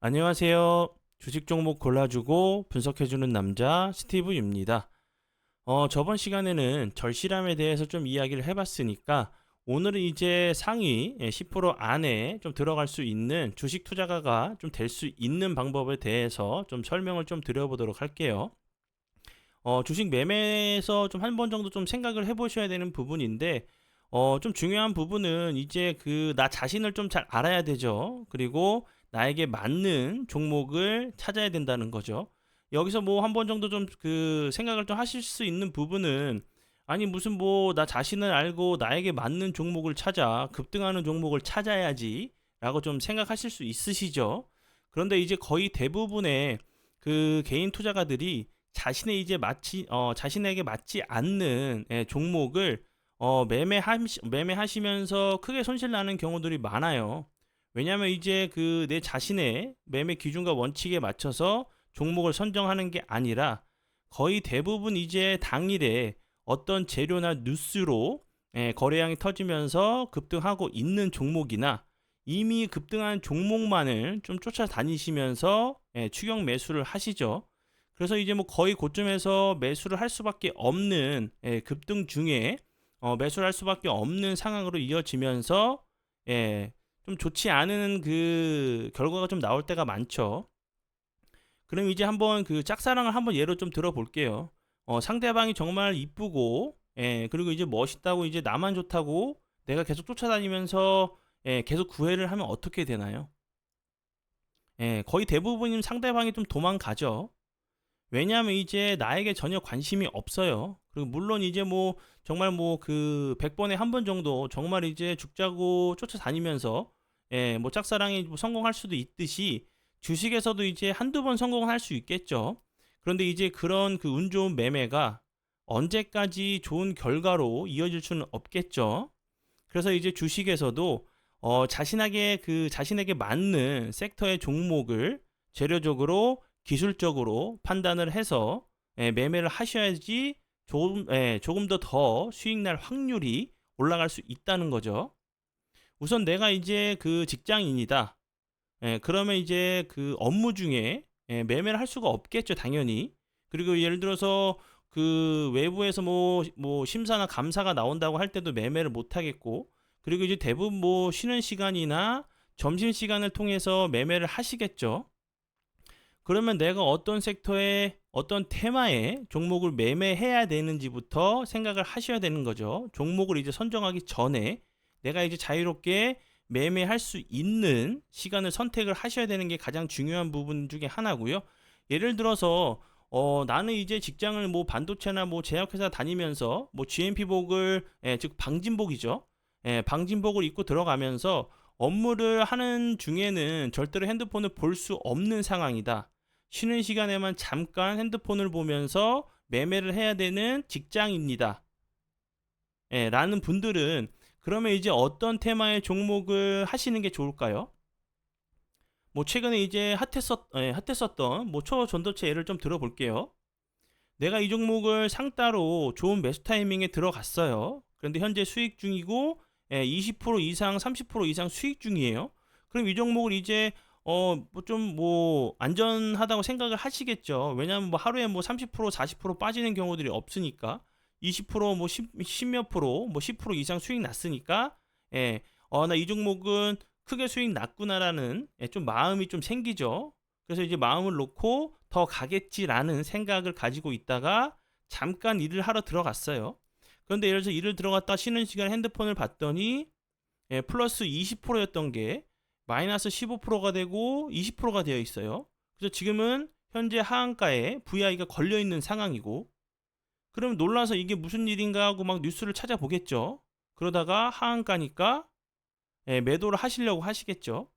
안녕하세요. 주식 종목 골라주고 분석해주는 남자 스티브입니다. 저번 시간에는 절실함에 대해서 좀 이야기를 해봤으니까 오늘은 이제 상위 10% 안에 좀 들어갈 수 있는 주식 투자가가 좀 될 수 있는 방법에 대해서 좀 설명을 좀 드려보도록 할게요. 주식 매매에서 좀 한 번 정도 좀 생각을 해보셔야 되는 부분인데, 좀 중요한 부분은 이제 그 나 자신을 좀 잘 알아야 되죠. 그리고 나에게 맞는 종목을 찾아야 된다는 거죠. 여기서 뭐 한 번 정도 좀 그 생각을 좀 하실 수 있는 부분은, 아니 무슨 뭐 나 자신을 알고 나에게 맞는 종목을 찾아 급등하는 종목을 찾아야지 라고 좀 생각하실 수 있으시죠. 그런데 이제 거의 대부분의 그 개인 투자가들이 자신에게 맞지 않는 종목을 매매하시면서 크게 손실 나는 경우들이 많아요. 왜냐하면 이제 그 내 자신의 매매 기준과 원칙에 맞춰서 종목을 선정하는 게 아니라 거의 대부분 이제 당일에 어떤 재료나 뉴스로 거래량이 터지면서 급등하고 있는 종목이나 이미 급등한 종목만을 좀 쫓아다니시면서 추격 매수를 하시죠. 그래서 이제 뭐 거의 고점에서 매수를 할 수밖에 없는 급등 중에 매수를 할 수밖에 없는 상황으로 이어지면서 좀 좋지 않은 그 결과가 좀 나올 때가 많죠. 그럼 이제 한번 그 짝사랑을 한번 예로 좀 들어볼게요. 상대방이 정말 이쁘고 그리고 이제 멋있다고 이제 나만 좋다고 내가 계속 쫓아다니면서 계속 구애를 하면 어떻게 되나요? 거의 대부분은 상대방이 좀 도망가죠. 왜냐하면 이제 나에게 전혀 관심이 없어요. 그리고 물론 이제 뭐 정말 뭐 그 100번에 한 번 정도 정말 이제 죽자고 쫓아다니면서 뭐 짝사랑에 뭐 성공할 수도 있듯이 주식에서도 이제 한두 번 성공할 수 있겠죠. 그런데 이제 그런 그 운 좋은 매매가 언제까지 좋은 결과로 이어질 수는 없겠죠. 그래서 이제 주식에서도 자신에게 맞는 섹터의 종목을 재료적으로 기술적으로 판단을 해서 매매를 하셔야지 조금 더 수익 날 확률이 올라갈 수 있다는 거죠. 우선 내가 이제 그 직장인이다. 그러면 이제 그 업무 중에 매매를 할 수가 없겠죠, 당연히. 그리고 예를 들어서 그 외부에서 뭐 심사나 감사가 나온다고 할 때도 매매를 못 하겠고, 그리고 이제 대부분 뭐 쉬는 시간이나 점심 시간을 통해서 매매를 하시겠죠. 그러면 내가 어떤 섹터에 어떤 테마에 종목을 매매해야 되는지부터 생각을 하셔야 되는 거죠. 종목을 이제 선정하기 전에 내가 이제 자유롭게 매매할 수 있는 시간을 선택을 하셔야 되는 게 가장 중요한 부분 중에 하나고요. 예를 들어서 나는 이제 직장을 뭐 반도체나 뭐 제약회사 다니면서 뭐 GMP복을 즉 방진복이죠. 방진복을 입고 들어가면서 업무를 하는 중에는 절대로 핸드폰을 볼 수 없는 상황이다. 쉬는 시간에만 잠깐 핸드폰을 보면서 매매를 해야 되는 직장입니다. 라는 분들은 그러면 이제 어떤 테마의 종목을 하시는 게 좋을까요? 뭐 최근에 이제 핫했었던 뭐 초전도체 예를 좀 들어볼게요. 내가 이 종목을 상따로 좋은 매수 타이밍에 들어갔어요. 그런데 현재 수익 중이고 20% 이상, 30% 이상 수익 중이에요. 그럼 이 종목을 이제 뭐 좀 뭐 안전하다고 생각을 하시겠죠. 왜냐하면 뭐 하루에 뭐 30%, 40% 빠지는 경우들이 없으니까 20%뭐 10몇 프로, 뭐 10% 이상 수익 났으니까 나 이 종목은 크게 수익 났구나라는 좀 마음이 좀 생기죠. 그래서 이제 마음을 놓고 더 가겠지라는 생각을 가지고 있다가 잠깐 일을 하러 들어갔어요. 그런데 예를 들어서 일을 들어갔다 쉬는 시간에 핸드폰을 봤더니 플러스 20%였던 게 마이너스 15%가 되고 20%가 되어 있어요. 그래서 지금은 현재 하한가에 VI가 걸려 있는 상황이고, 그럼 놀라서 이게 무슨 일인가 하고 막 뉴스를 찾아보겠죠. 그러다가 하한가니까 매도를 하시려고 하시겠죠.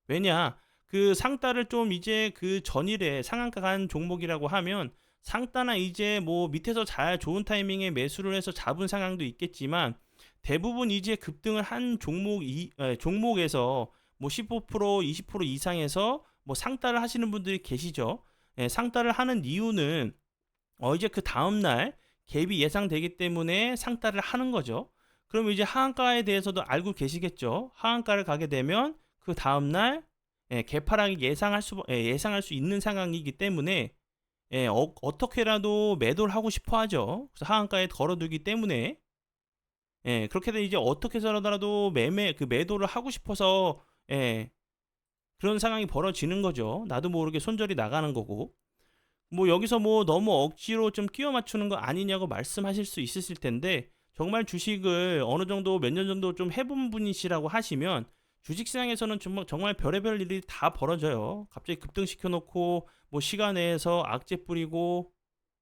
왜냐, 그 상따를 좀 이제 그 전일에 상한가 간 종목이라고 하면 상따나 이제 뭐 밑에서 잘 좋은 타이밍에 매수를 해서 잡은 상황도 있겠지만 대부분 이제 급등을 한 종목에서 뭐 15% 20% 이상에서 뭐 상따를 하시는 분들이 계시죠. 상따를 하는 이유는 이제 그 다음날 갭이 예상되기 때문에 상따를 하는 거죠. 그럼 이제 하한가에 대해서도 알고 계시겠죠. 하한가를 가게 되면 그 다음날 개파락이 예상할 수 있는 상황이기 때문에 어떻게라도 매도를 하고 싶어 하죠. 그래서 하한가에 걸어두기 때문에 그렇게 되면 이제 어떻게 해서라도 매도를 하고 싶어서 그런 상황이 벌어지는 거죠. 나도 모르게 손절이 나가는 거고. 뭐 여기서 뭐 너무 억지로 좀 끼워 맞추는 거 아니냐고 말씀하실 수 있으실 텐데, 정말 주식을 어느 정도 몇 년 정도 좀 해본 분이시라고 하시면 주식시장에서는 정말 별의별 일이 다 벌어져요. 갑자기 급등시켜 놓고 뭐 시간 내에서 악재 뿌리고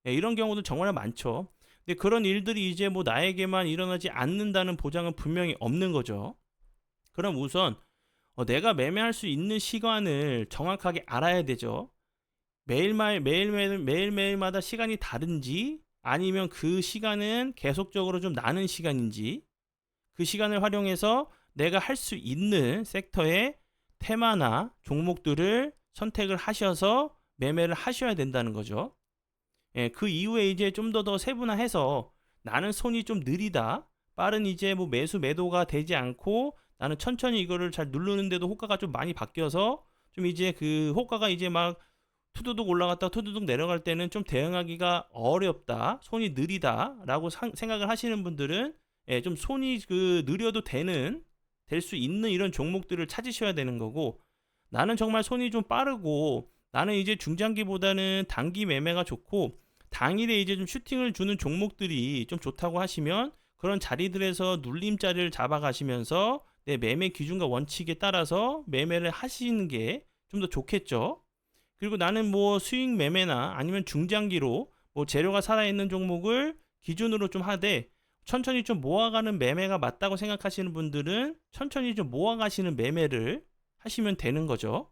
이런 경우도 정말 많죠. 근데 그런 일들이 이제 뭐 나에게만 일어나지 않는다는 보장은 분명히 없는 거죠. 그럼 우선 내가 매매할 수 있는 시간을 정확하게 알아야 되죠. 매일매일마다 시간이 다른지, 아니면 그 시간은 계속적으로 좀 나는 시간인지, 그 시간을 활용해서 내가 할 수 있는 섹터의 테마나 종목들을 선택을 하셔서 매매를 하셔야 된다는 거죠. 그 이후에 이제 좀 더 세분화해서 나는 손이 좀 느리다, 빠른 이제 뭐 매도가 되지 않고 나는 천천히 이거를 잘 누르는데도 효과가 좀 많이 바뀌어서 좀 이제 그 효과가 이제 막 투두둑 올라갔다 투두둑 내려갈 때는 좀 대응하기가 어렵다, 손이 느리다라고 생각을 하시는 분들은 좀 손이 느려도 될 수 있는 이런 종목들을 찾으셔야 되는 거고, 나는 정말 손이 좀 빠르고 나는 이제 중장기보다는 단기 매매가 좋고 당일에 이제 좀 슈팅을 주는 종목들이 좀 좋다고 하시면, 그런 자리들에서 눌림자리를 잡아가시면서 내 매매 기준과 원칙에 따라서 매매를 하시는 게 좀 더 좋겠죠. 그리고 나는 뭐 수익 매매나 아니면 중장기로 뭐 재료가 살아있는 종목을 기준으로 좀 하되, 천천히 좀 모아가는 매매가 맞다고 생각하시는 분들은 천천히 좀 모아가시는 매매를 하시면 되는 거죠.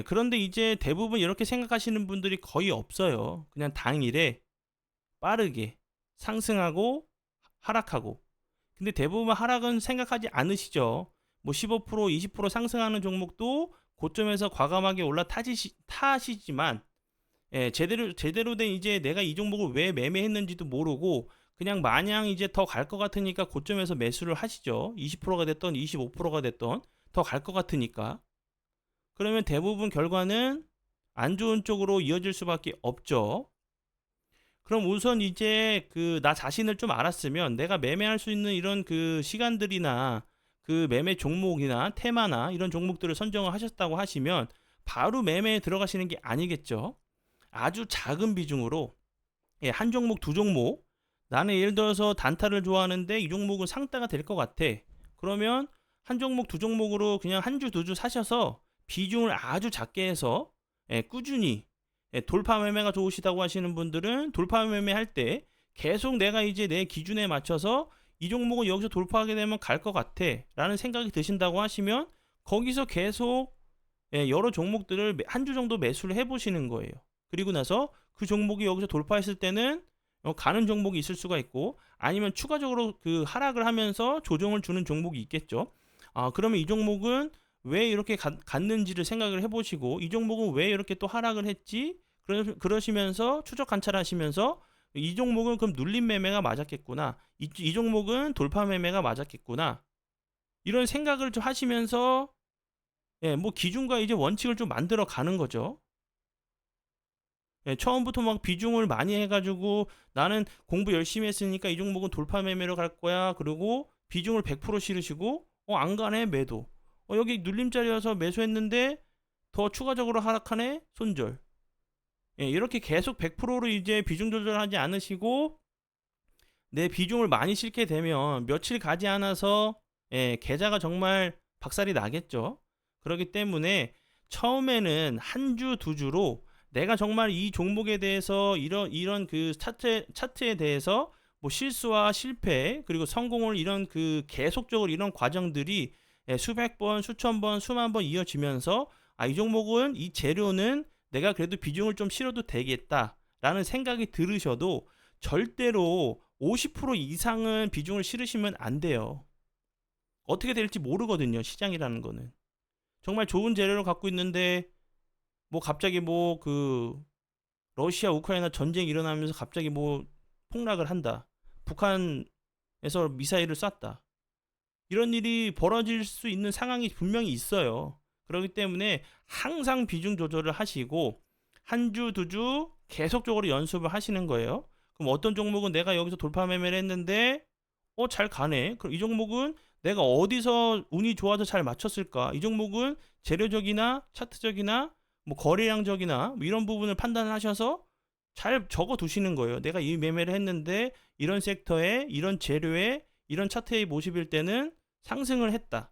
그런데 이제 대부분 이렇게 생각하시는 분들이 거의 없어요. 그냥 당일에 빠르게 상승하고 하락하고. 근데 대부분 하락은 생각하지 않으시죠. 뭐 15%, 20% 상승하는 종목도 고점에서 과감하게 타시지만, 제대로 된 이제 내가 이 종목을 왜 매매했는지도 모르고 그냥 마냥 이제 더 갈 것 같으니까 고점에서 매수를 하시죠. 20%가 됐던 25%가 됐던 더 갈 것 같으니까. 그러면 대부분 결과는 안 좋은 쪽으로 이어질 수밖에 없죠. 그럼 우선 이제 나 자신을 좀 알았으면, 내가 매매할 수 있는 이런 그 시간들이나 그 매매 종목이나 테마나 이런 종목들을 선정을 하셨다고 하시면 바로 매매에 들어가시는 게 아니겠죠. 아주 작은 비중으로 한 종목 두 종목, 나는 예를 들어서 단타를 좋아하는데 이 종목은 상따가 될 것 같아. 그러면 한 종목 두 종목으로 그냥 한 주 두 주 사셔서 비중을 아주 작게 해서 꾸준히, 돌파 매매가 좋으시다고 하시는 분들은 돌파 매매 할 때 계속 내가 이제 내 기준에 맞춰서 이 종목은 여기서 돌파하게 되면 갈 것 같아 라는 생각이 드신다고 하시면, 거기서 계속 여러 종목들을 한 주 정도 매수를 해보시는 거예요. 그리고 나서 그 종목이 여기서 돌파했을 때는 가는 종목이 있을 수가 있고, 아니면 추가적으로 그 하락을 하면서 조정을 주는 종목이 있겠죠. 그러면 이 종목은 왜 이렇게 갔는지를 생각을 해보시고, 이 종목은 왜 이렇게 또 하락을 했지? 그러시면서 추적 관찰하시면서, 이 종목은 그럼 눌림 매매가 맞았겠구나, 이 종목은 돌파 매매가 맞았겠구나, 이런 생각을 좀 하시면서 뭐 기준과 이제 원칙을 좀 만들어 가는 거죠. 처음부터 막 비중을 많이 해가지고 나는 공부 열심히 했으니까 이 종목은 돌파 매매로 갈 거야, 그리고 비중을 100% 실으시고 안 가네 매도, 여기 눌림자리여서 매수했는데 더 추가적으로 하락하네 손절. 이렇게 계속 100%로 이제 비중 조절하지 않으시고 내 비중을 많이 실게 되면 며칠 가지 않아서 계좌가 정말 박살이 나겠죠. 그렇기 때문에 처음에는 한 주 두 주로 내가 정말 이 종목에 대해서 이런 그 차트에 대해서 뭐 실수와 실패 그리고 성공을 이런 그 계속적으로 이런 과정들이 수백 번, 수천 번, 수만 번 이어지면서, 이 종목은 이 재료는 내가 그래도 비중을 좀 실어도 되겠다라는 생각이 들으셔도 절대로 50% 이상은 비중을 실으시면 안 돼요. 어떻게 될지 모르거든요, 시장이라는 거는. 정말 좋은 재료를 갖고 있는데 뭐 갑자기 뭐 러시아 우크라이나 전쟁이 일어나면서 갑자기 뭐 폭락을 한다, 북한에서 미사일을 쐈다, 이런 일이 벌어질 수 있는 상황이 분명히 있어요. 그렇기 때문에 항상 비중 조절을 하시고 한 주, 두 주 계속적으로 연습을 하시는 거예요. 그럼 어떤 종목은 내가 여기서 돌파 매매를 했는데 잘 가네. 그럼 이 종목은 내가 어디서 운이 좋아서 잘 맞췄을까? 이 종목은 재료적이나 차트적이나 뭐 거래량적이나 뭐 이런 부분을 판단을 하셔서 잘 적어 두시는 거예요. 내가 이 매매를 했는데 이런 섹터에 이런 재료에 이런 차트의 모습일 때는 상승을 했다.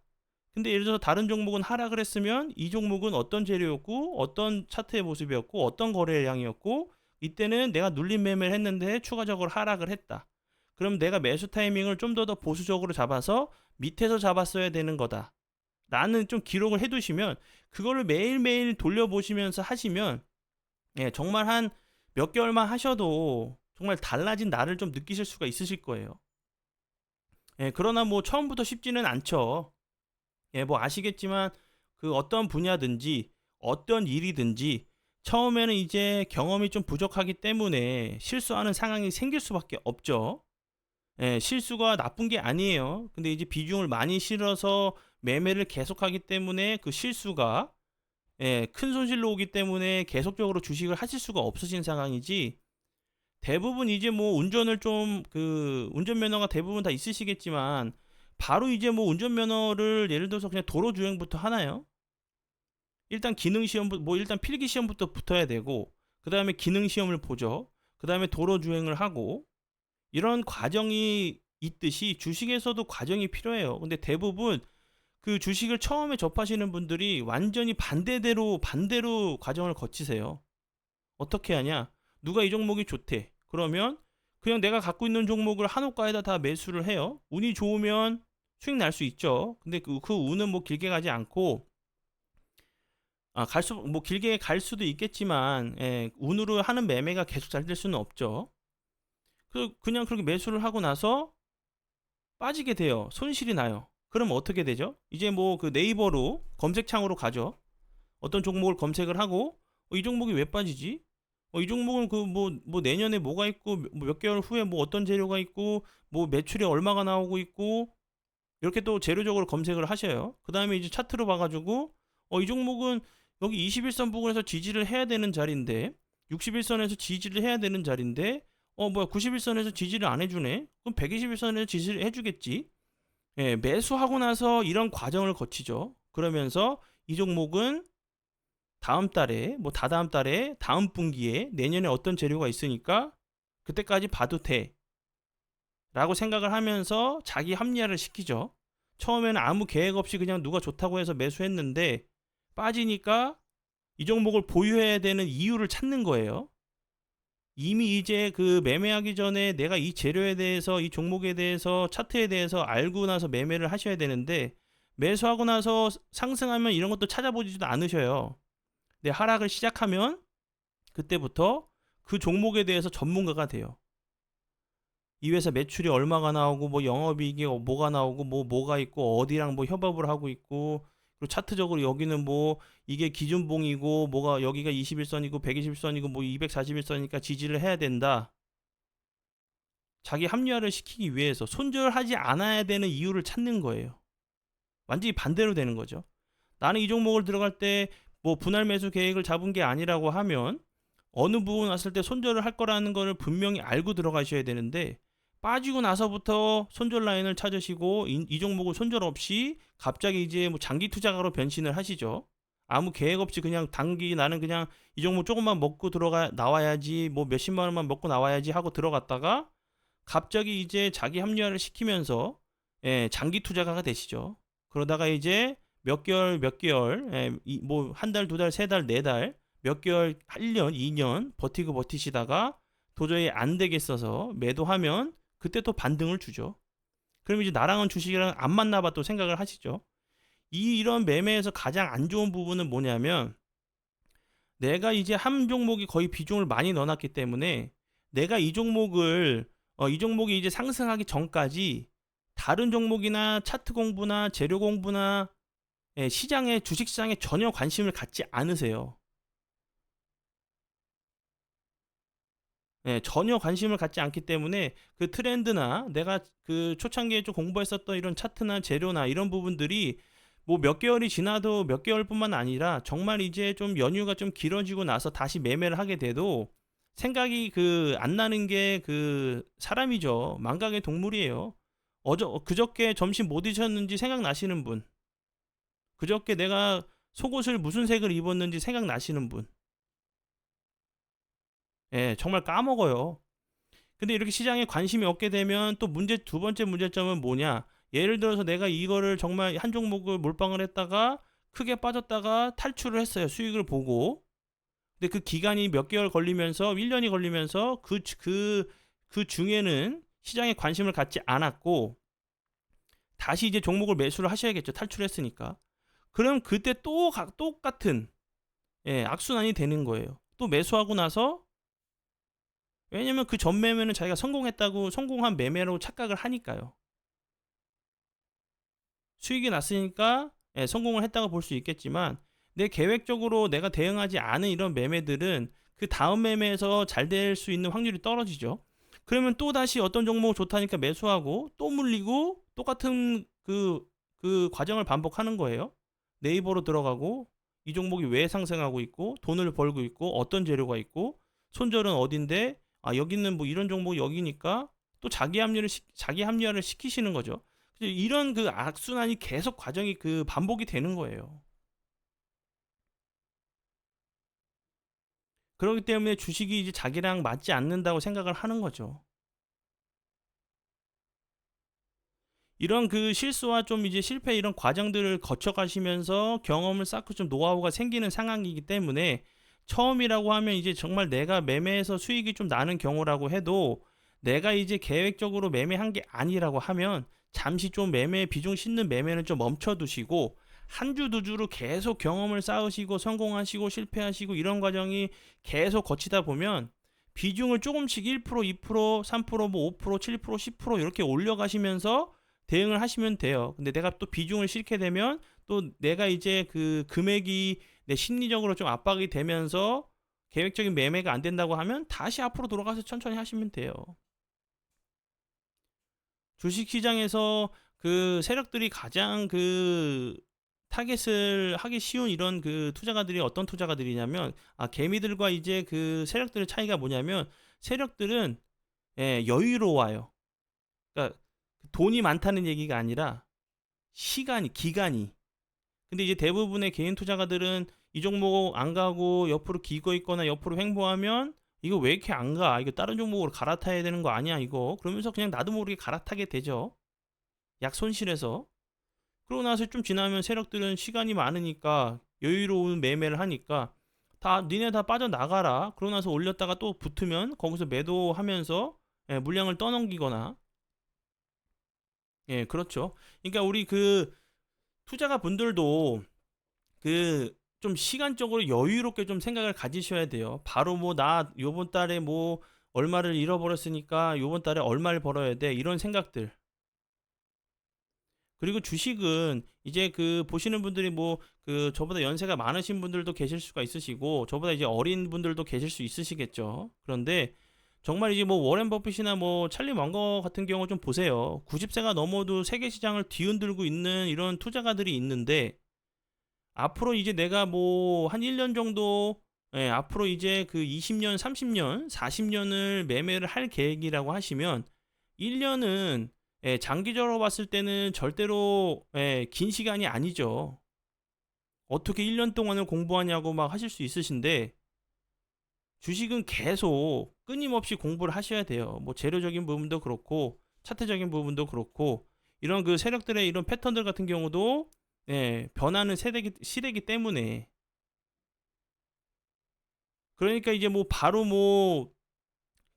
근데 예를 들어서 다른 종목은 하락을 했으면 이 종목은 어떤 재료였고 어떤 차트의 모습이었고 어떤 거래량이었고 이때는 내가 눌림 매매를 했는데 추가적으로 하락을 했다. 그럼 내가 매수 타이밍을 좀 더 보수적으로 잡아서 밑에서 잡았어야 되는 거다. 라는 좀 기록을 해두시면 그거를 매일매일 돌려보시면서 하시면 정말 한 몇 개월만 하셔도 정말 달라진 나를 좀 느끼실 수가 있으실 거예요. 그러나 뭐 처음부터 쉽지는 않죠. 뭐 아시겠지만 그 어떤 분야든지 어떤 일이든지 처음에는 이제 경험이 좀 부족하기 때문에 실수하는 상황이 생길 수밖에 없죠. 실수가 나쁜 게 아니에요. 근데 이제 비중을 많이 실어서 매매를 계속하기 때문에 그 실수가 큰 손실로 오기 때문에 계속적으로 주식을 하실 수가 없으신 상황이지. 대부분 이제 뭐 운전을 좀 그 운전면허가 대부분 다 있으시겠지만 바로 이제 뭐 운전면허를 예를 들어서 그냥 도로 주행부터 하나요? 일단 기능 시험부 뭐 일단 필기 시험부터 붙어야 되고 그다음에 기능 시험을 보죠. 그다음에 도로 주행을 하고 이런 과정이 있듯이 주식에서도 과정이 필요해요. 근데 대부분 그 주식을 처음에 접하시는 분들이 완전히 반대로 과정을 거치세요. 어떻게 하냐? 누가 이 종목이 좋대. 그러면 그냥 내가 갖고 있는 종목을 한호가에다 다 매수를 해요. 운이 좋으면 수익 날 수 있죠. 근데 그 운은 뭐 길게 가지 않고 뭐 길게 갈 수도 있겠지만 운으로 하는 매매가 계속 잘 될 수는 없죠. 그냥 그렇게 매수를 하고 나서 빠지게 돼요. 손실이 나요. 그럼 어떻게 되죠? 이제 뭐 그 네이버로 검색창으로 가죠. 어떤 종목을 검색을 하고 이 종목이 왜 빠지지? 이 종목은 그 뭐 내년에 뭐가 있고 몇 개월 후에 뭐 어떤 재료가 있고 뭐 매출이 얼마가 나오고 있고 이렇게 또 재료적으로 검색을 하셔요. 그 다음에 이제 차트로 봐가지고 이 종목은 여기 21선 부근에서 지지를 해야 되는 자리인데 61선에서 지지를 해야 되는 자리인데 뭐야 91선에서 지지를 안 해주네. 그럼 121선에서 지지를 해주겠지. 매수하고 나서 이런 과정을 거치죠. 그러면서 이 종목은 다음 달에 뭐 다다음 달에 다음 분기에 내년에 어떤 재료가 있으니까 그때까지 봐도 돼 라고 생각을 하면서 자기 합리화를 시키죠. 처음에는 아무 계획 없이 그냥 누가 좋다고 해서 매수했는데 빠지니까 이 종목을 보유해야 되는 이유를 찾는 거예요. 이미 이제 그 매매하기 전에 내가 이 재료에 대해서 이 종목에 대해서 차트에 대해서 알고 나서 매매를 하셔야 되는데 매수하고 나서 상승하면 이런 것도 찾아보지도 않으셔요. 근데 하락을 시작하면 그때부터 그 종목에 대해서 전문가가 돼요. 이 회사 매출이 얼마가 나오고 뭐 영업이익이 뭐가 나오고 뭐가 있고 어디랑 뭐 협업을 하고 있고 그리고 차트적으로 여기는 뭐 이게 기준봉이고 뭐가 여기가 21선이고 120선이고 뭐 241선이니까 지지를 해야 된다. 자기 합리화를 시키기 위해서 손절하지 않아야 되는 이유를 찾는 거예요. 완전히 반대로 되는 거죠. 나는 이 종목을 들어갈 때 뭐 분할 매수 계획을 잡은 게 아니라고 하면 어느 부분 왔을 때 손절을 할 거라는 거를 분명히 알고 들어가셔야 되는데 빠지고 나서부터 손절 라인을 찾으시고 이 종목을 손절 없이 갑자기 이제 뭐 장기 투자가로 변신을 하시죠. 아무 계획 없이 그냥 단기 나는 그냥 이 종목 조금만 먹고 들어가 나와야지 뭐 몇십만 원만 먹고 나와야지 하고 들어갔다가 갑자기 이제 자기 합리화를 시키면서 장기 투자가가 되시죠. 그러다가 이제 몇 개월 뭐 한 달, 두 달, 세 달, 네 달, 몇 개월, 1년, 2년 버티시다가 도저히 안 되겠어서 매도하면 그때 또 반등을 주죠. 그럼 이제 나랑은 주식이랑 안 맞나 봐 또 생각을 하시죠. 이런 매매에서 가장 안 좋은 부분은 뭐냐면 내가 이제 한 종목이 거의 비중을 많이 넣어놨기 때문에 내가 이 종목이 이제 상승하기 전까지 다른 종목이나 차트 공부나 재료 공부나 주식시장에 전혀 관심을 갖지 않으세요. 전혀 관심을 갖지 않기 때문에 그 트렌드나 내가 그 초창기에 좀 공부했었던 이런 차트나 재료나 이런 부분들이 뭐 몇 개월이 지나도 몇 개월뿐만 아니라 정말 이제 좀 연휴가 좀 길어지고 나서 다시 매매를 하게 돼도 생각이 그 안 나는 게 그 사람이죠. 망각의 동물이에요. 그저께 점심 뭐 드셨는지 생각나시는 분. 그저께 내가 속옷을 무슨 색을 입었는지 생각나시는 분. 정말 까먹어요. 근데 이렇게 시장에 관심이 없게 되면 또 두 번째 문제점은 뭐냐? 예를 들어서 내가 이거를 정말 한 종목을 몰빵을 했다가 크게 빠졌다가 탈출을 했어요. 수익을 보고. 근데 그 기간이 몇 개월 걸리면서 1년이 걸리면서 그 중에는 시장에 관심을 갖지 않았고 다시 이제 종목을 매수를 하셔야겠죠. 탈출했으니까. 그럼 그때 또 똑같은 악순환이 되는 거예요. 또 매수하고 나서 왜냐면 그 전 매매는 자기가 성공한 매매로 착각을 하니까요. 수익이 났으니까 성공을 했다고 볼 수 있겠지만 내 계획적으로 내가 대응하지 않은 이런 매매들은 그 다음 매매에서 잘 될 수 있는 확률이 떨어지죠. 그러면 또 다시 어떤 종목 좋다니까 매수하고 또 물리고 똑같은 그 과정을 반복하는 거예요. 네이버로 들어가고 이 종목이 왜 상승하고 있고 돈을 벌고 있고 어떤 재료가 있고 손절은 어딘데 여기는 뭐 이런 종목 여기니까 또 자기 합리화를 시키시는 거죠. 이런 그 악순환이 계속 과정이 그 반복이 되는 거예요. 그렇기 때문에 주식이 이제 자기랑 맞지 않는다고 생각을 하는 거죠. 이런 그 실수와 좀 이제 실패 이런 과정들을 거쳐가시면서 경험을 쌓고 좀 노하우가 생기는 상황이기 때문에 처음이라고 하면 이제 정말 내가 매매해서 수익이 좀 나는 경우라고 해도 내가 이제 계획적으로 매매한 게 아니라고 하면 잠시 좀 비중 싣는 매매는 좀 멈춰두시고 한 주 두 주로 계속 경험을 쌓으시고 성공하시고 실패하시고 이런 과정이 계속 거치다 보면 비중을 조금씩 1%, 2%, 3%, 뭐 5%, 7%, 10% 이렇게 올려가시면서 대응을 하시면 돼요. 근데 내가 또 비중을 싣게 되면 또 내가 이제 그 금액이 내 심리적으로 좀 압박이 되면서 계획적인 매매가 안 된다고 하면 다시 앞으로 돌아가서 천천히 하시면 돼요. 주식시장에서 그 세력들이 가장 그 타겟을 하기 쉬운 이런 그 투자가들이 어떤 투자가들이냐면 개미들과 이제 그 세력들의 차이가 뭐냐면 세력들은 여유로워요. 그러니까 돈이 많다는 얘기가 아니라 기간이. 근데 이제 대부분의 개인 투자가들은 이 종목 안 가고 옆으로 기고 있거나 옆으로 횡보하면 이거 왜 이렇게 안 가? 이거 다른 종목으로 갈아타야 되는 거 아니야? 이거 그러면서 그냥 나도 모르게 갈아타게 되죠. 약 손실해서. 그러고 나서 좀 지나면 세력들은 시간이 많으니까 여유로운 매매를 하니까 니네 다 빠져나가라. 그러고 나서 올렸다가 또 붙으면 거기서 매도하면서 물량을 떠넘기거나 그렇죠. 그러니까 우리 그 투자가 분들도 그 좀 시간적으로 여유롭게 좀 생각을 가지셔야 돼요. 바로 뭐 나 요번 달에 뭐 얼마를 잃어버렸으니까 요번 달에 얼마를 벌어야 돼. 이런 생각들. 그리고 주식은 이제 그 보시는 분들이 뭐 그 저보다 연세가 많으신 분들도 계실 수가 있으시고 저보다 이제 어린 분들도 계실 수 있으시겠죠. 그런데 정말 이제 뭐 워렌 버핏이나 뭐 찰리 망거 같은 경우 좀 보세요. 90세가 넘어도 세계 시장을 뒤흔들고 있는 이런 투자가들이 있는데 앞으로 이제 내가 뭐 한 1년 정도 앞으로 이제 그 20년, 30년, 40년을 매매를 할 계획이라고 하시면 1년은 장기적으로 봤을 때는 절대로 긴 시간이 아니죠. 어떻게 1년 동안을 공부하냐고 막 하실 수 있으신데 주식은 계속 끊임없이 공부를 하셔야 돼요. 뭐 재료적인 부분도 그렇고 차트적인 부분도 그렇고 이런 그 세력들의 이런 패턴들 같은 경우도 변하는 시대이기 때문에 그러니까 이제 뭐 바로 뭐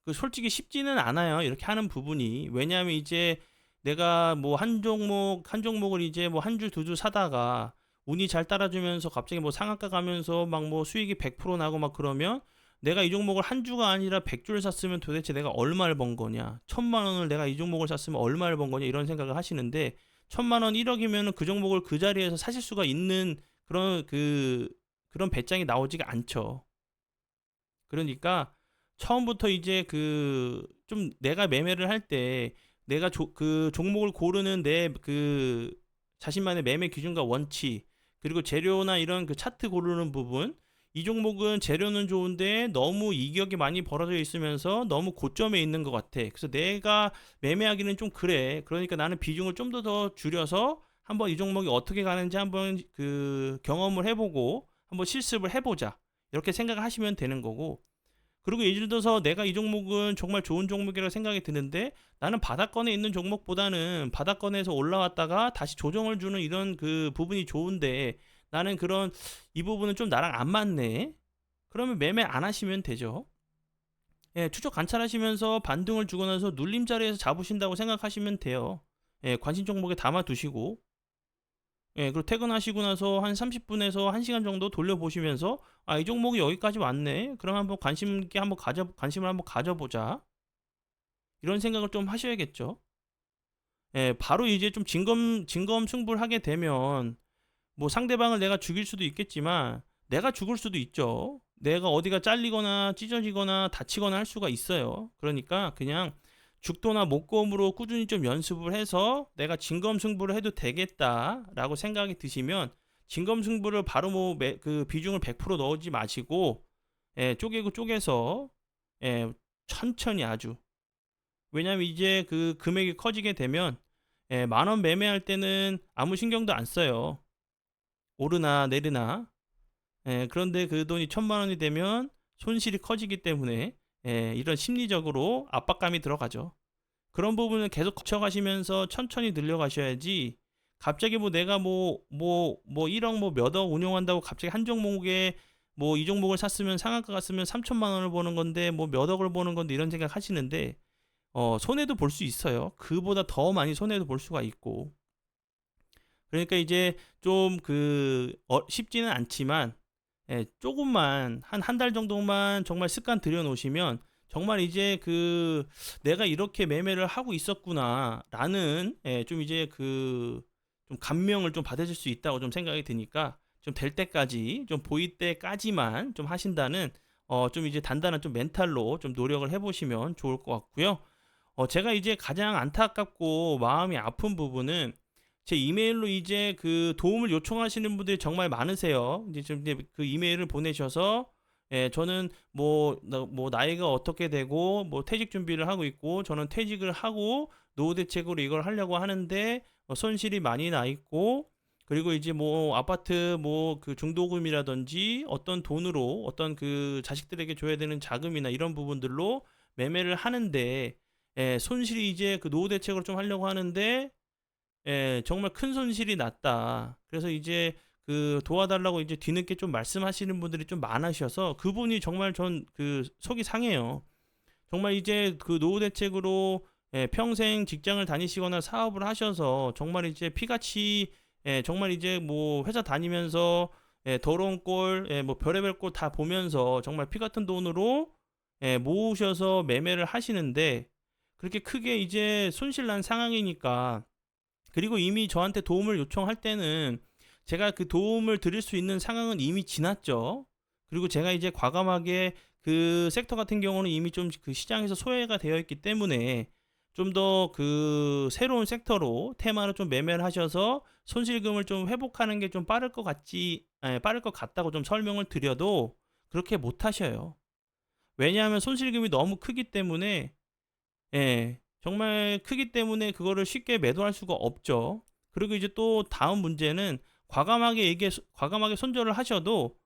그 솔직히 쉽지는 않아요. 이렇게 하는 부분이. 왜냐하면 이제 내가 뭐 한 종목을 이제 뭐 한 주, 두 주 사다가 운이 잘 따라주면서 갑자기 뭐 상한가 가면서 막 뭐 수익이 100% 나고 막 그러면 내가 이 종목을 한 주가 아니라 100주를 샀으면 도대체 내가 얼마를 번 거냐. 1,000만 원을 내가 이 종목을 샀으면 얼마를 번 거냐. 이런 생각을 하시는데 1,000만 원 1억이면은 그 종목을 그 자리에서 사실 수가 있는 그런 배짱이 나오지가 않죠. 그러니까 처음부터 이제 좀 내가 매매를 할 때 내가 그 종목을 고르는 내 자신만의 매매 기준과 원칙, 그리고 재료나 이런 그 차트 고르는 부분, 이 종목은 재료는 좋은데 너무 이격이 많이 벌어져 있으면서 너무 고점에 있는 것 같아. 그래서 내가 매매하기는 좀 그래. 그러니까 나는 비중을 좀 더 줄여서 한번 이 종목이 어떻게 가는지 한번 경험을 해보고 한번 실습을 해보자. 이렇게 생각을 하시면 되는 거고. 그리고 예를 들어서 내가 이 종목은 정말 좋은 종목이라고 생각이 드는데 나는 바닥권에 있는 종목보다는 바닥권에서 올라왔다가 다시 조정을 주는 이런 그 부분이 좋은데 나는 이 부분은 좀 나랑 안 맞네. 그러면 매매 안 하시면 되죠. 예, 추적 관찰하시면서 반등을 주고 나서 눌림 자리에서 잡으신다고 생각하시면 돼요. 예, 관심 종목에 담아 두시고, 예, 그리고 퇴근하시고 나서 한 30분에서 1시간 정도 돌려보시면서 이 종목이 여기까지 왔네. 그럼 한번 관심을 한번 가져보자. 이런 생각을 좀 하셔야겠죠. 예, 바로 이제 좀 진검 승부를 하게 되면 뭐 상대방을 내가 죽일 수도 있겠지만 내가 죽을 수도 있죠. 내가 어디가 잘리거나 찢어지거나 다치거나 할 수가 있어요. 그러니까 그냥 죽도나 목검으로 꾸준히 좀 연습을 해서 내가 진검승부를 해도 되겠다라고 생각이 드시면 진검승부를 바로 그 비중을 100% 넣지 마시고 쪼개고 쪼개서 천천히 아주, 왜냐면 이제 그 금액이 커지게 되면 10,000원 매매할 때는 아무 신경도 안 써요. 오르나 내리나. 그런데 그 돈이 1,000만 원이 되면 손실이 커지기 때문에 이런 심리적으로 압박감이 들어가죠. 그런 부분을 계속 거쳐가시면서 천천히 늘려가셔야지, 갑자기 뭐 내가 1억 몇 억 운용한다고 갑자기 한 종목에 이 종목을 샀으면 상한가 갔으면 3천만 원을 버는 건데 뭐 몇 억을 버는 건데 이런 생각 하시는데 손해도 볼 수 있어요. 그보다 더 많이 손해도 볼 수가 있고. 그러니까 이제 좀 쉽지는 않지만 조금만 한 달 정도만 정말 습관 들여 놓으시면 정말 이제 내가 이렇게 매매를 하고 있었구나라는 좀 이제 좀 감명을 좀 받으실 수 있다고 좀 생각이 드니까 좀 될 때까지, 좀 보일 때까지만 좀 하신다는 좀 이제 단단한 좀 멘탈로 좀 노력을 해보시면 좋을 것 같고요. 제가 이제 가장 안타깝고 마음이 아픈 부분은 제 이메일로 이제 도움을 요청하시는 분들이 정말 많으세요. 이제 좀 이제 그 이메일을 보내셔서 저는 나이가 어떻게 되고 퇴직 준비를 하고 있고 저는 퇴직을 하고 노후 대책으로 이걸 하려고 하는데 손실이 많이 나 있고, 그리고 이제 아파트 중도금이라든지 어떤 돈으로 어떤 자식들에게 줘야 되는 자금이나 이런 부분들로 매매를 하는데 손실이 이제 노후 대책을 좀 하려고 하는데 정말 큰 손실이 났다. 그래서 이제 도와달라고 이제 뒤늦게 좀 말씀하시는 분들이 좀 많으셔서 그분이 정말 전 속이 상해요. 정말 이제 노후 대책으로 평생 직장을 다니시거나 사업을 하셔서 정말 이제 피같이 정말 이제 회사 다니면서 더러운 꼴, 별의별 꼴 다 보면서 정말 피 같은 돈으로 모으셔서 매매를 하시는데 그렇게 크게 이제 손실 난 상황이니까, 그리고 이미 저한테 도움을 요청할 때는 제가 그 도움을 드릴 수 있는 상황은 이미 지났죠. 그리고 제가 이제 과감하게 섹터 같은 경우는 이미 좀 시장에서 소외가 되어 있기 때문에 좀 더 새로운 섹터로 테마로 좀 매매를 하셔서 손실금을 좀 회복하는 게 좀 빠를 것 같다고 좀 설명을 드려도 그렇게 못 하셔요. 왜냐하면 손실금이 너무 크기 때문에, 정말 크기 때문에 그거를 쉽게 매도할 수가 없죠. 그리고 이제 또 다음 문제는 과감하게 손절을 하셔도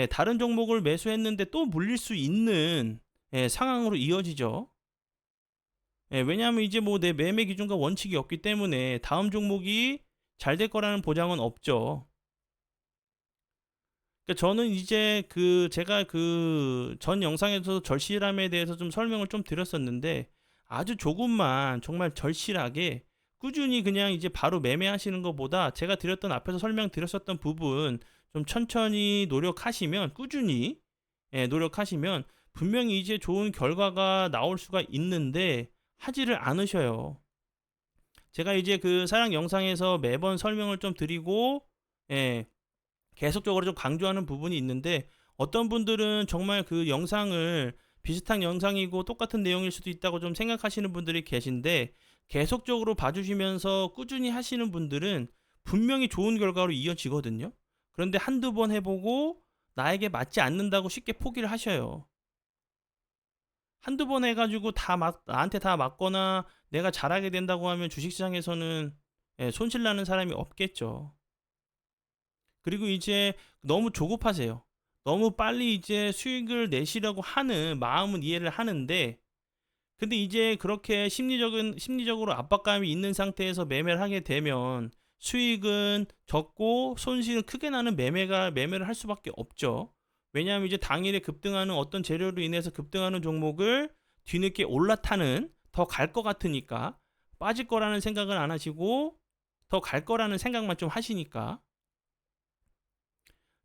다른 종목을 매수했는데 또 물릴 수 있는 상황으로 이어지죠. 왜냐하면 이제 내 매매 기준과 원칙이 없기 때문에 다음 종목이 잘 될 거라는 보장은 없죠. 그러니까 저는 이제 제가 전 영상에서 절실함에 대해서 좀 설명을 좀 드렸었는데 아주 조금만 정말 절실하게 꾸준히 그냥 이제 바로 매매하시는 것보다 제가 드렸던 앞에서 설명드렸었던 부분 좀 천천히 노력하시면, 꾸준히 노력하시면 분명히 이제 좋은 결과가 나올 수가 있는데 하지를 않으셔요. 제가 이제 사랑 영상에서 매번 설명을 좀 드리고 계속적으로 좀 강조하는 부분이 있는데 어떤 분들은 정말 영상을 비슷한 영상이고 똑같은 내용일 수도 있다고 좀 생각하시는 분들이 계신데, 계속적으로 봐주시면서 꾸준히 하시는 분들은 분명히 좋은 결과로 이어지거든요. 그런데 한두 번 해보고 나에게 맞지 않는다고 쉽게 포기를 하셔요. 한두 번 해가지고 나한테 다 맞거나 내가 잘하게 된다고 하면 주식시장에서는 손실 나는 사람이 없겠죠. 그리고 이제 너무 조급하세요. 너무 빨리 이제 수익을 내시려고 하는 마음은 이해를 하는데, 근데 이제 그렇게 심리적으로 압박감이 있는 상태에서 매매를 하게 되면 수익은 적고 손실은 크게 나는 매매를 할 수밖에 없죠. 왜냐하면 이제 당일에 급등하는 어떤 재료로 인해서 급등하는 종목을 뒤늦게 올라타는, 더 갈 것 같으니까 빠질 거라는 생각을 안 하시고 더 갈 거라는 생각만 좀 하시니까,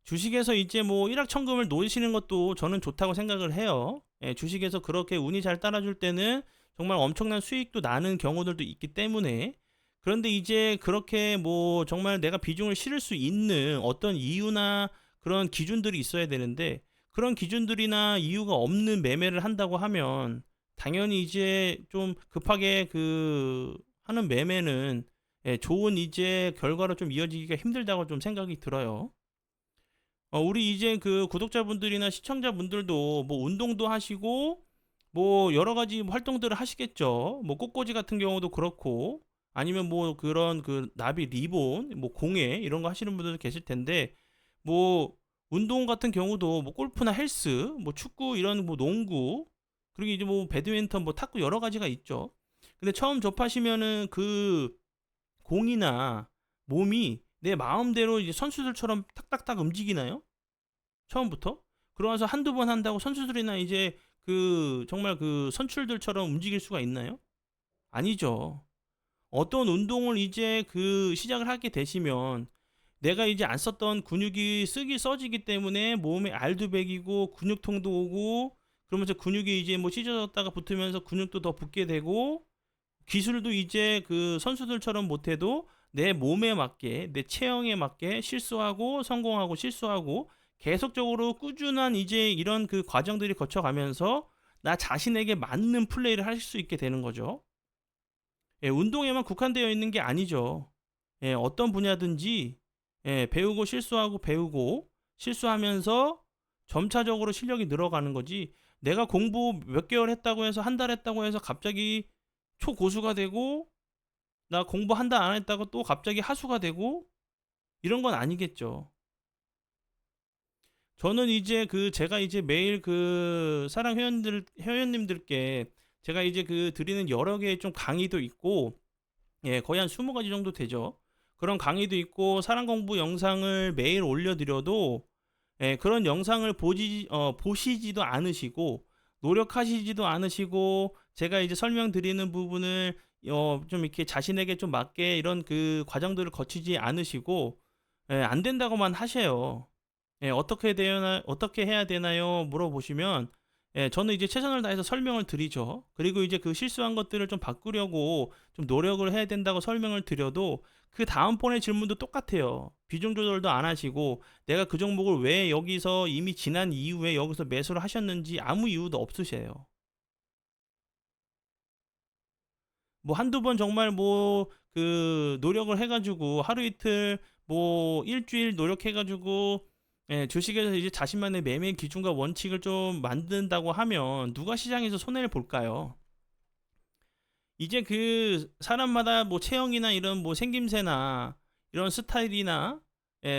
주식에서 이제 뭐 일확천금을 놓으시는 것도 저는 좋다고 생각을 해요. 주식에서 그렇게 운이 잘 따라줄 때는 정말 엄청난 수익도 나는 경우들도 있기 때문에. 그런데 이제 그렇게 뭐 정말 내가 비중을 실을 수 있는 어떤 이유나 그런 기준들이 있어야 되는데, 그런 기준들이나 이유가 없는 매매를 한다고 하면 당연히 이제 좀 급하게 하는 매매는 좋은 이제 결과로 좀 이어지기가 힘들다고 좀 생각이 들어요. 우리 이제 구독자분들이나 시청자분들도 뭐 운동도 하시고 뭐 여러 가지 활동들을 하시겠죠. 뭐 꽃꽂이 같은 경우도 그렇고, 아니면 뭐 그런 나비 리본, 뭐 공예 이런 거 하시는 분들도 계실 텐데, 뭐 운동 같은 경우도 뭐 골프나 헬스, 뭐 축구 이런 뭐 농구, 그리고 이제 뭐 배드민턴, 뭐 탁구 여러 가지가 있죠. 근데 처음 접하시면은 공이나 몸이 내 마음대로 이제 선수들처럼 탁탁탁 움직이나요? 처음부터? 그러면서 한두 번 한다고 선수들이나 이제 정말 선출들처럼 움직일 수가 있나요? 아니죠. 어떤 운동을 이제 시작을 하게 되시면 내가 이제 안 썼던 근육이 써지기 때문에 몸에 알도 배기고 근육통도 오고, 그러면서 근육이 이제 뭐 찢어졌다가 붙으면서 근육도 더 붙게 되고, 기술도 이제 선수들처럼 못해도 내 몸에 맞게, 내 체형에 맞게 실수하고 성공하고 실수하고 계속적으로 꾸준한 이제 이런 과정들이 거쳐가면서 나 자신에게 맞는 플레이를 할 수 있게 되는 거죠. 운동에만 국한되어 있는 게 아니죠. 어떤 분야든지 배우고 실수하고 배우고 실수하면서 점차적으로 실력이 늘어가는 거지, 내가 공부 몇 개월 했다고 해서 한 달 했다고 해서 갑자기 초고수가 되고, 나 공부 한 달 안 했다고 또 갑자기 하수가 되고, 이런 건 아니겠죠. 저는 이제 제가 이제 매일 사랑 회원님들께 제가 이제 드리는 여러 개의 좀 강의도 있고, 거의 한 20가지 정도 되죠. 그런 강의도 있고 사랑 공부 영상을 매일 올려드려도 그런 영상을 보시지도 않으시고 노력하시지도 않으시고, 제가 이제 설명드리는 부분을 좀 이렇게 자신에게 좀 맞게 이런 과정들을 거치지 않으시고 안 된다고만 하셔요. 어떻게 해야 되나요? 물어보시면 저는 이제 최선을 다해서 설명을 드리죠. 그리고 이제 실수한 것들을 좀 바꾸려고 좀 노력을 해야 된다고 설명을 드려도 그 다음번에 질문도 똑같아요. 비중 조절도 안 하시고 내가 그 종목을 왜 여기서 이미 지난 이후에 여기서 매수를 하셨는지 아무 이유도 없으세요. 뭐 한두 번 정말 뭐 노력을 해가지고 하루 이틀 뭐 일주일 노력해가지고 주식에서 이제 자신만의 매매 기준과 원칙을 좀 만든다고 하면 누가 시장에서 손해를 볼까요? 이제 사람마다 뭐 체형이나 이런 뭐 생김새나 이런 스타일이나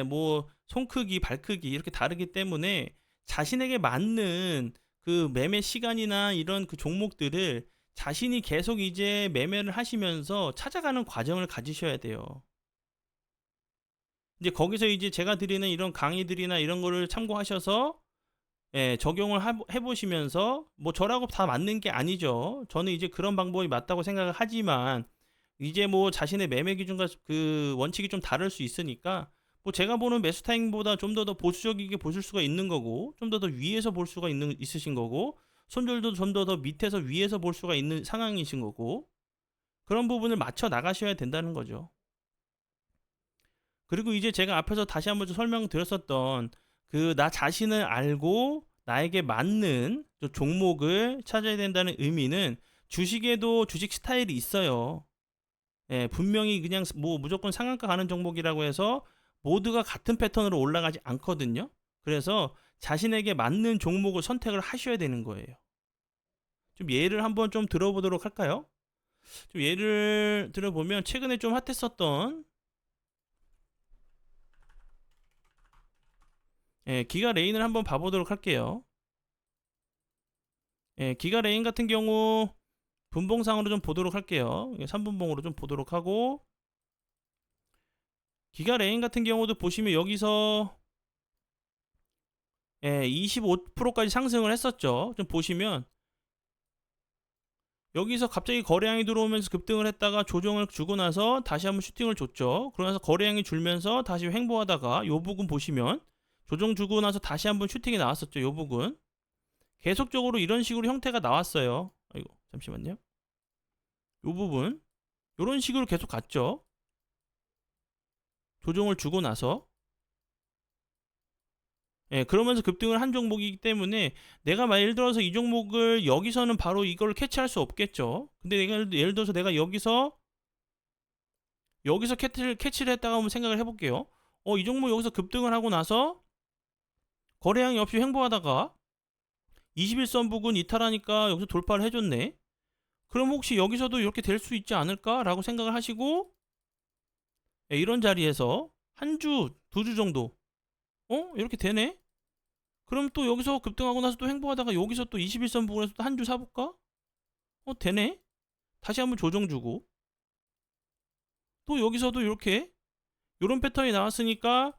뭐 손크기, 발크기 이렇게 다르기 때문에 자신에게 맞는 매매 시간이나 이런 종목들을 자신이 계속 이제 매매를 하시면서 찾아가는 과정을 가지셔야 돼요. 이제 거기서 이제 제가 드리는 이런 강의들이나 이런 거를 참고하셔서 적용을 해보시면서, 뭐 저라고 다 맞는 게 아니죠. 저는 이제 그런 방법이 맞다고 생각을 하지만 이제 뭐 자신의 매매 기준과 원칙이 좀 다를 수 있으니까, 뭐 제가 보는 매수 타임보다 좀 더 보수적이게 보실 수가 있는 거고, 좀 더 위에서 볼 수가 있으신 거고, 손절도 좀 더 밑에서 위에서 볼 수가 있는 상황이신 거고, 그런 부분을 맞춰 나가셔야 된다는 거죠. 그리고 이제 제가 앞에서 다시 한번 좀 설명드렸었던 나 자신을 알고 나에게 맞는 종목을 찾아야 된다는 의미는 주식에도 주식 스타일이 있어요. 예, 분명히 그냥 뭐 무조건 상한가 가는 종목이라고 해서 모두가 같은 패턴으로 올라가지 않거든요. 그래서 자신에게 맞는 종목을 선택을 하셔야 되는 거예요. 좀 예를 한번 좀 들어보도록 할까요? 좀 예를 들어보면 최근에 좀 핫했었던 기가 레인을 한번 봐보도록 할게요. 기가 레인 같은 경우 분봉상으로 좀 보도록 할게요. 3분봉으로 좀 보도록 하고, 기가 레인 같은 경우도 보시면 여기서 25%까지 상승을 했었죠. 좀 보시면 여기서 갑자기 거래량이 들어오면서 급등을 했다가 조정을 주고 나서 다시 한번 슈팅을 줬죠. 그러면서 거래량이 줄면서 다시 횡보하다가 요 부분 보시면 조정 주고 나서 다시 한번 슈팅이 나왔었죠. 요 부분 계속적으로 이런 식으로 형태가 나왔어요. 아이고 잠시만요. 요 부분 요런 식으로 계속 갔죠. 조정을 주고 나서 그러면서 급등을 한 종목이기 때문에 내가 예를 들어서 이 종목을 여기서는 바로 이걸 캐치할 수 없겠죠. 근데 내가 예를 들어서 내가 여기서 캐치를 했다가 한번 생각을 해볼게요. 이 종목 여기서 급등을 하고 나서 거래량이 없이 횡보하다가 21선 부근 이탈하니까 여기서 돌파를 해줬네. 그럼 혹시 여기서도 이렇게 될 수 있지 않을까 라고 생각을 하시고 이런 자리에서 한 주, 두 주 정도 이렇게 되네? 그럼 또 여기서 급등하고 나서 또 횡보하다가 여기서 또 21선 부근에서 또 한 주 사볼까? 되네? 다시 한번 조정 주고 또 여기서도 이렇게 이런 패턴이 나왔으니까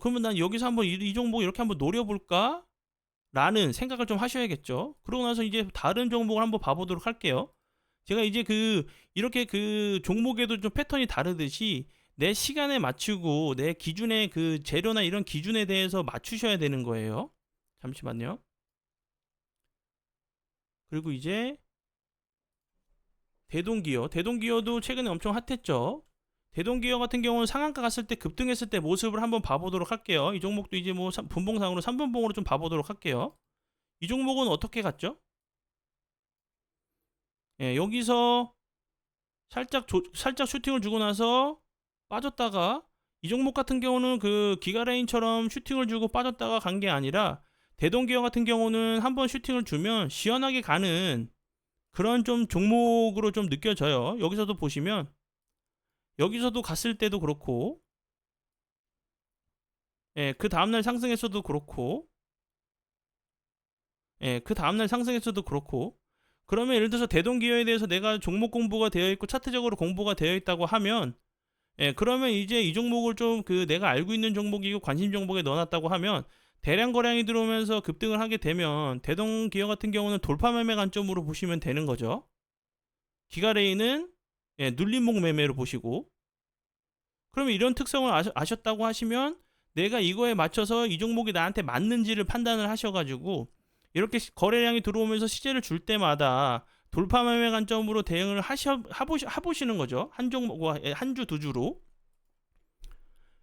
그러면 난 여기서 한번 이 종목 이렇게 한번 노려볼까? 라는 생각을 좀 하셔야겠죠. 그러고 나서 이제 다른 종목을 한번 봐보도록 할게요. 제가 이제 이렇게 종목에도 좀 패턴이 다르듯이 내 시간에 맞추고 내 기준의 재료나 이런 기준에 대해서 맞추셔야 되는 거예요. 잠시만요. 그리고 이제 대동기어도 최근에 엄청 핫했죠. 대동기어 같은 경우는 상한가 갔을 때 급등했을 때 모습을 한번 봐보도록 할게요. 이 종목도 이제 뭐 분봉상으로 3분봉으로 좀 봐보도록 할게요. 이 종목은 어떻게 갔죠? 여기서 살짝 슈팅을 주고 나서 빠졌다가 이 종목 같은 경우는 기가레인처럼 슈팅을 주고 빠졌다가 간 게 아니라 대동기어 같은 경우는 한번 슈팅을 주면 시원하게 가는 그런 좀 종목으로 좀 느껴져요. 여기서도 보시면 여기서도 갔을 때도 그렇고 그 다음날 상승했어도 그렇고 그 다음날 상승했어도 그렇고 그러면 예를 들어서 대동기어에 대해서 내가 종목 공부가 되어 있고 차트적으로 공부가 되어 있다고 하면 그러면 이제 이 종목을 좀 내가 알고 있는 종목이고 관심 종목에 넣어놨다고 하면 대량 거래량이 들어오면서 급등을 하게 되면 대동기어 같은 경우는 돌파 매매 관점으로 보시면 되는 거죠. 기가레인은 눌림목 매매로 보시고 그러면 이런 특성을 아셨다고 하시면 내가 이거에 맞춰서 이 종목이 나한테 맞는지를 판단을 하셔가지고 이렇게 거래량이 들어오면서 시세를 줄 때마다 돌파 매매 관점으로 대응을 해보시는 거죠. 한 종목과 한 주, 두 주로.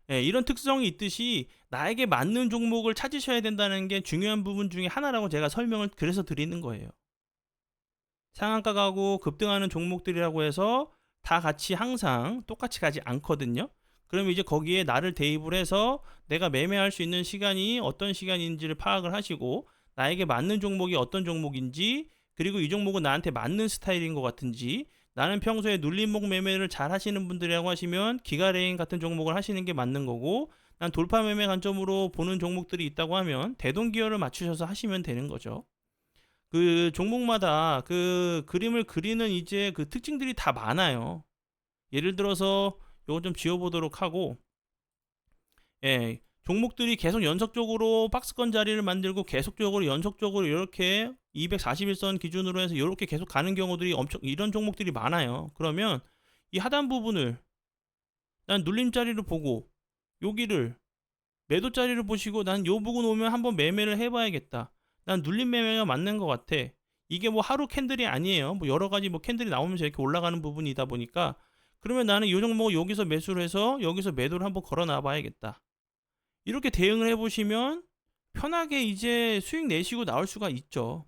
이런 특성이 있듯이 나에게 맞는 종목을 찾으셔야 된다는 게 중요한 부분 중에 하나라고 제가 설명을 그래서 드리는 거예요. 상한가 가고 급등하는 종목들이라고 해서 다 같이 항상 똑같이 가지 않거든요. 그러면 이제 거기에 나를 대입을 해서 내가 매매할 수 있는 시간이 어떤 시간인지를 파악을 하시고 나에게 맞는 종목이 어떤 종목인지 그리고 이 종목은 나한테 맞는 스타일인 것 같은지 나는 평소에 눌림목 매매를 잘 하시는 분들이라고 하시면 기가레인 같은 종목을 하시는 게 맞는 거고 난 돌파 매매 관점으로 보는 종목들이 있다고 하면 대동기어를 맞추셔서 하시면 되는 거죠. 종목마다 그림을 그리는 이제 특징들이 다 많아요. 예를 들어서 요거 좀 지워보도록 하고 종목들이 계속 연속적으로 박스권 자리를 만들고 계속적으로 연속적으로 이렇게 241선 기준으로 해서 이렇게 계속 가는 경우들이 엄청 이런 종목들이 많아요. 그러면 이 하단 부분을 난 눌림 자리를 보고 여기를 매도 자리를 보시고 난 요 부분 오면 한번 매매를 해봐야겠다. 난 눌림 매매가 맞는 것 같아. 이게 뭐 하루 캔들이 아니에요. 뭐 여러 가지 뭐 캔들이 나오면서 이렇게 올라가는 부분이다 보니까 그러면 나는 이 종목을 여기서 매수를 해서 여기서 매도를 한번 걸어 놔 봐야겠다. 이렇게 대응을 해보시면 편하게 이제 수익 내시고 나올 수가 있죠.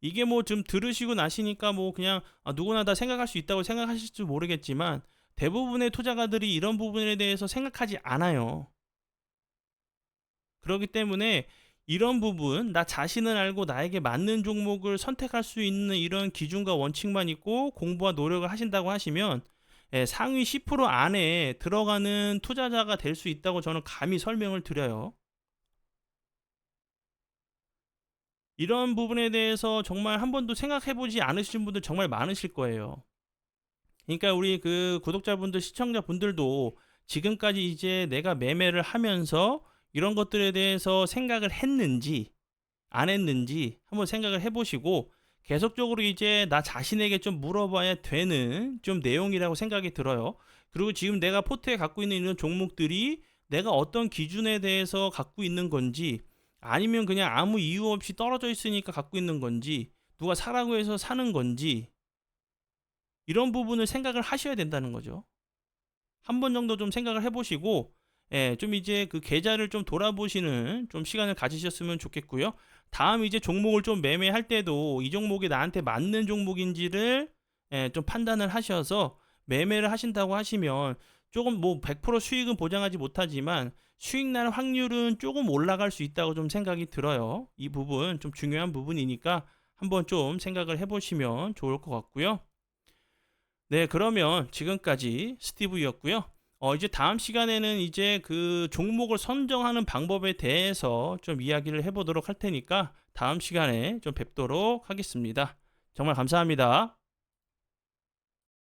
이게 뭐 좀 들으시고 나시니까 뭐 그냥 누구나 다 생각할 수 있다고 생각하실지 모르겠지만 대부분의 투자가들이 이런 부분에 대해서 생각하지 않아요. 그렇기 때문에 이런 부분, 나 자신을 알고 나에게 맞는 종목을 선택할 수 있는 이런 기준과 원칙만 있고 공부와 노력을 하신다고 하시면 상위 10% 안에 들어가는 투자자가 될 수 있다고 저는 감히 설명을 드려요. 이런 부분에 대해서 정말 한 번도 생각해 보지 않으신 분들 정말 많으실 거예요. 그러니까 우리 그 구독자분들, 시청자분들도 지금까지 이제 내가 매매를 하면서 이런 것들에 대해서 생각을 했는지 안 했는지 한번 생각을 해보시고 계속적으로 이제 나 자신에게 좀 물어봐야 되는 좀 내용이라고 생각이 들어요. 그리고 지금 내가 포트에 갖고 있는 이런 종목들이 내가 어떤 기준에 대해서 갖고 있는 건지, 아니면 그냥 아무 이유 없이 떨어져 있으니까 갖고 있는 건지, 누가 사라고 해서 사는 건지, 이런 부분을 생각을 하셔야 된다는 거죠. 한 번 정도 좀 생각을 해보시고 좀 이제 그 계좌를 좀 돌아보시는 좀 시간을 가지셨으면 좋겠고요. 다음 이제 종목을 좀 매매할 때도 이 종목이 나한테 맞는 종목인지를 좀 판단을 하셔서 매매를 하신다고 하시면 조금 뭐 100% 수익은 보장하지 못하지만 수익 날 확률은 조금 올라갈 수 있다고 좀 생각이 들어요. 이 부분 좀 중요한 부분이니까 한번 좀 생각을 해보시면 좋을 것 같고요. 네, 그러면 지금까지 스티브였고요. 이제 다음 시간에는 이제 그 종목을 선정하는 방법에 대해서 좀 이야기를 해보도록 할 테니까 다음 시간에 좀 뵙도록 하겠습니다. 정말 감사합니다.